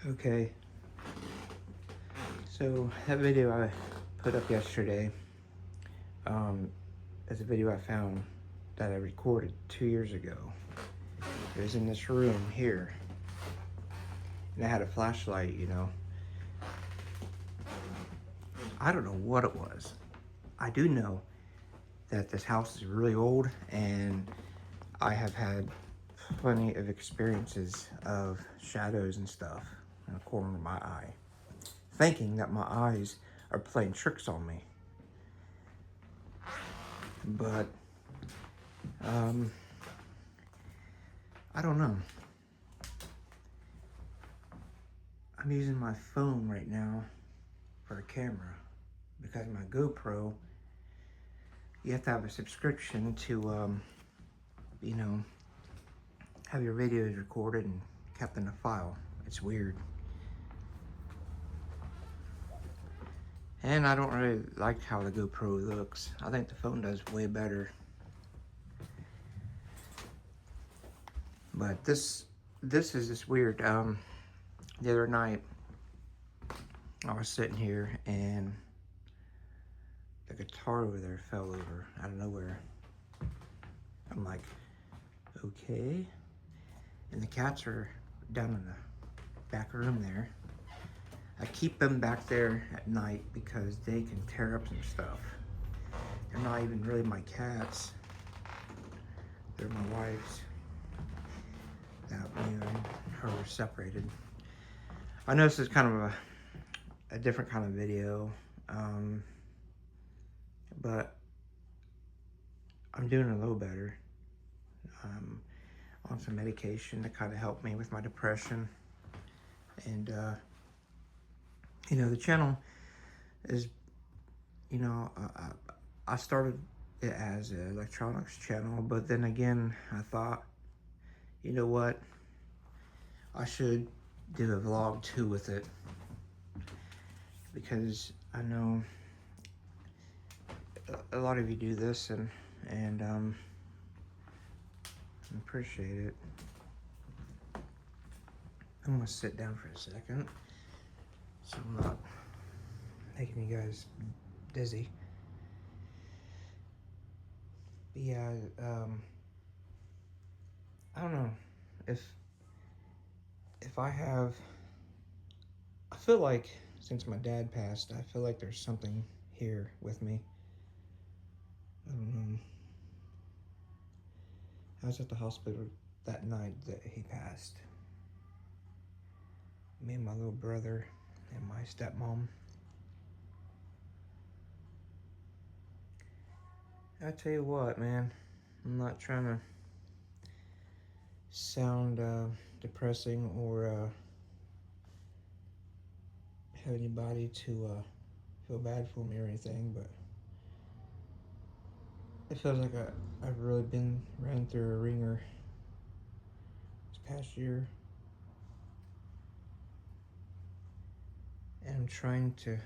Okay, so that video I put up yesterday um, is a video I found that I recorded 2 years ago. It was in this room here, and I had a flashlight, I don't know what it was. I do know that this house is really old, and I have had plenty of experiences of shadows and stuff in the corner of my eye, thinking that my eyes are playing tricks on me. But I don't know. I'm using my phone right now for a camera because my GoPro, you have to have a subscription to, have your videos recorded and kept in a file. It's weird. And I don't really like how the GoPro looks. I think the phone does way better. But this is just weird. The other night, I was sitting here and the guitar over there fell over out of nowhere. I'm like, okay. And the cats are down in the back room there. I keep them back there at night because they can tear up some stuff. They're not even really my cats. They're my wife's. That me and her were separated. I know this is kind of a different kind of video, but I'm doing a little better. On some medication to kind of help me with my depression. And, the channel is, I started it as an electronics channel, but then again, I thought, you know what, I should do a vlog too with it, because I know a lot of you do this, and I appreciate it. I'm gonna sit down for a second so I'm not making you guys dizzy. But yeah, I don't know if I feel like since my dad passed, I feel like there's something here with me. I don't know. I was at the hospital that night that he passed. Me and my little brother and my stepmom. I tell you what, man, I'm not trying to sound depressing or have anybody to feel bad for me or anything, but it feels like I've really been ran through a ringer this past year. And I'm trying to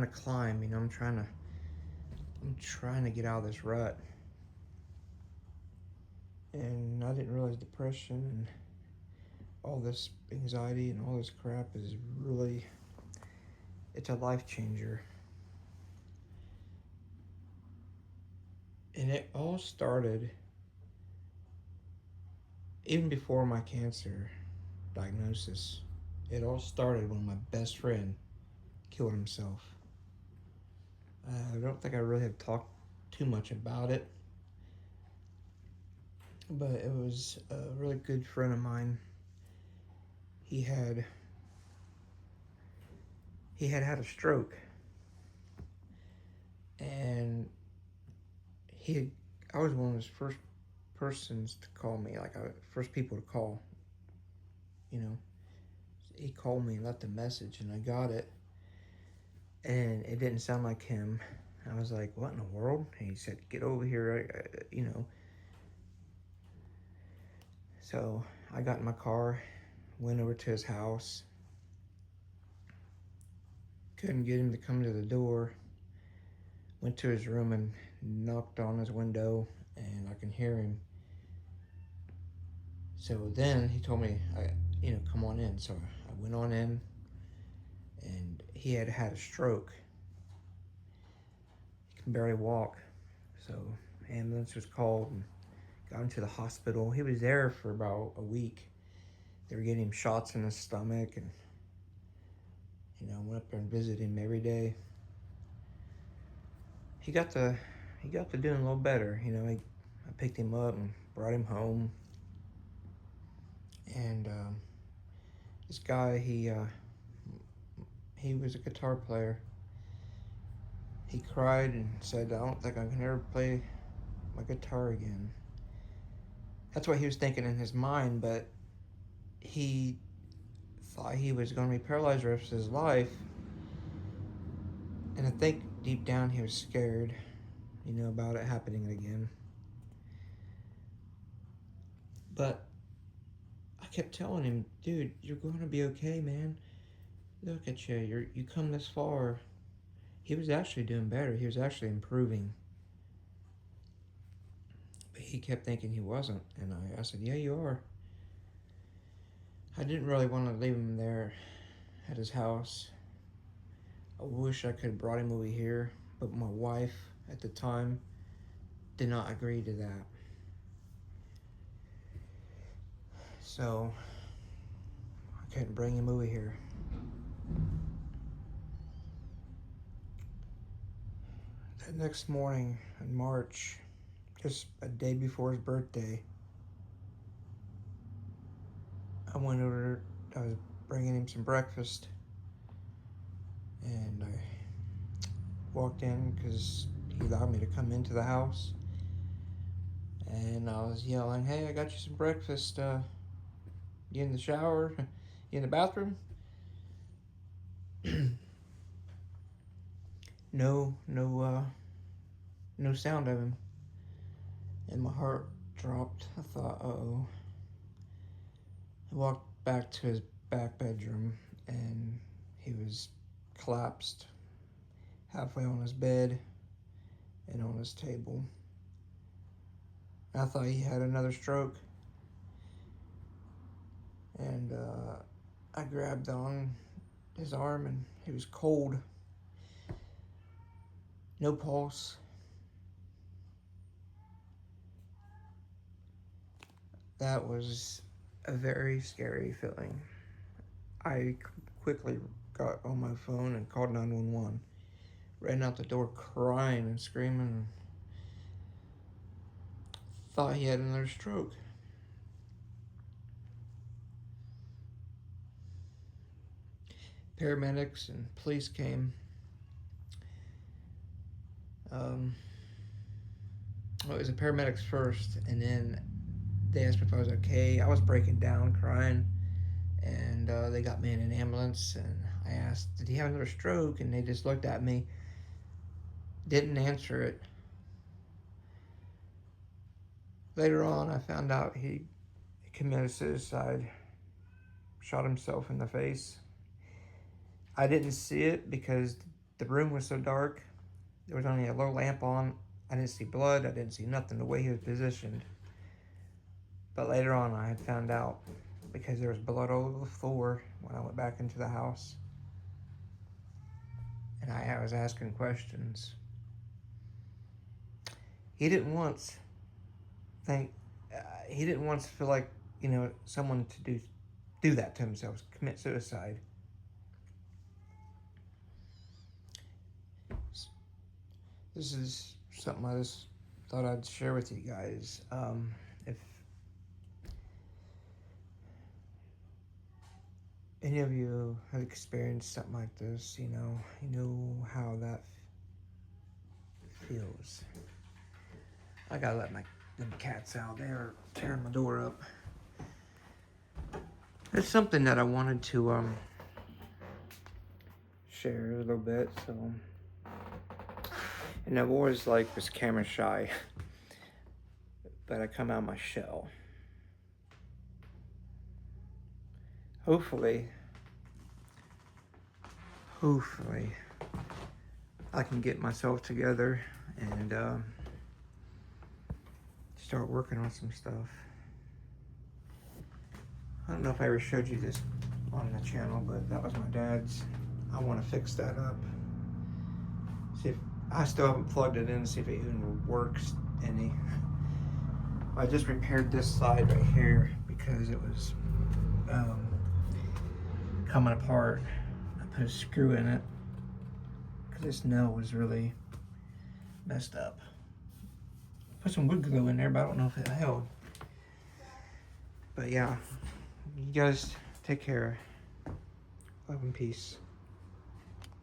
climb, I'm trying to get out of this rut. And I didn't realize depression and all this anxiety and all this crap is really, it's a life changer. And it all started even before my cancer diagnosis. It all started when my best friend killed himself. I don't think I really have talked too much about it, but it was a really good friend of mine. He had a stroke, and I was one of his first persons to call me, first people to call. He called me and left a message, and I got it, and it didn't sound like him. I was like, what in the world? And he said, get over here, So I got in my car, went over to his house. Couldn't get him to come to the door. Went to his room and knocked on his window, and I can hear him. So then he told me, come on in. So I went on in, and he had had a stroke. He can barely walk, so ambulance was called and got him to the hospital. He was there for about a week. They were getting him shots in his stomach, and went up there and visited him every day. He got to doing a little better. I picked him up and brought him home. And this guy, he was a guitar player. He cried and said, "I don't think I can ever play my guitar again." That's what he was thinking in his mind, but he thought he was going to be paralyzed the rest of his life. And I think deep down he was scared, about it happening again. But I kept telling him, "Dude, you're going to be okay, man. Look at you. You come this far." He was actually doing better. He was actually improving. But he kept thinking he wasn't. And I said, "Yeah, you are." I didn't really want to leave him there at his house. I wish I could have brought him over here, but my wife at the time did not agree to that. So I couldn't bring him over here. That next morning in March, just a day before his birthday, I went over, I was bringing him some breakfast, and I walked in because he allowed me to come into the house, and I was yelling, "Hey, I got you some breakfast. You in the shower? You in the bathroom?" No sound of him. And my heart dropped. I thought, uh-oh. I walked back to his back bedroom, and he was collapsed halfway on his bed and on his table. I thought he had another stroke. And I grabbed on his arm, and he was cold. No pulse. That was a very scary feeling. I quickly got on my phone and called 911. Ran out the door crying and screaming. Thought he had another stroke. Paramedics and police came. Well, it was the paramedics first, and then they asked me if I was okay. I was breaking down, crying, and they got me in an ambulance, and I asked, "Did he have another stroke?" And they just looked at me, didn't answer it. Later on, I found out he committed suicide, shot himself in the face. I didn't see it because the room was so dark. There was only a low lamp on. I didn't see blood. I didn't see nothing the way he was positioned. But later on, I had found out because there was blood all over the floor when I went back into the house. And I was asking questions. He didn't once he didn't once feel like, someone to do that to himself, commit suicide. This is something I just thought I'd share with you guys. If any of you have experienced something like this, you know how that feels. I gotta let them cats out. They're tearing my door up. It's something that I wanted to share a little bit. So, and I've always was camera shy, but I come out of my shell. Hopefully, I can get myself together and start working on some stuff. I don't know if I ever showed you this on the channel, but that was my dad's. I want to fix that up. See if I still haven't plugged it in to see if it even works any. I just repaired this side right here because it was coming apart. I put a screw in it because this nail was really messed up. Put some wood glue in there, but I don't know if it held. But yeah, you guys take care. Love and peace.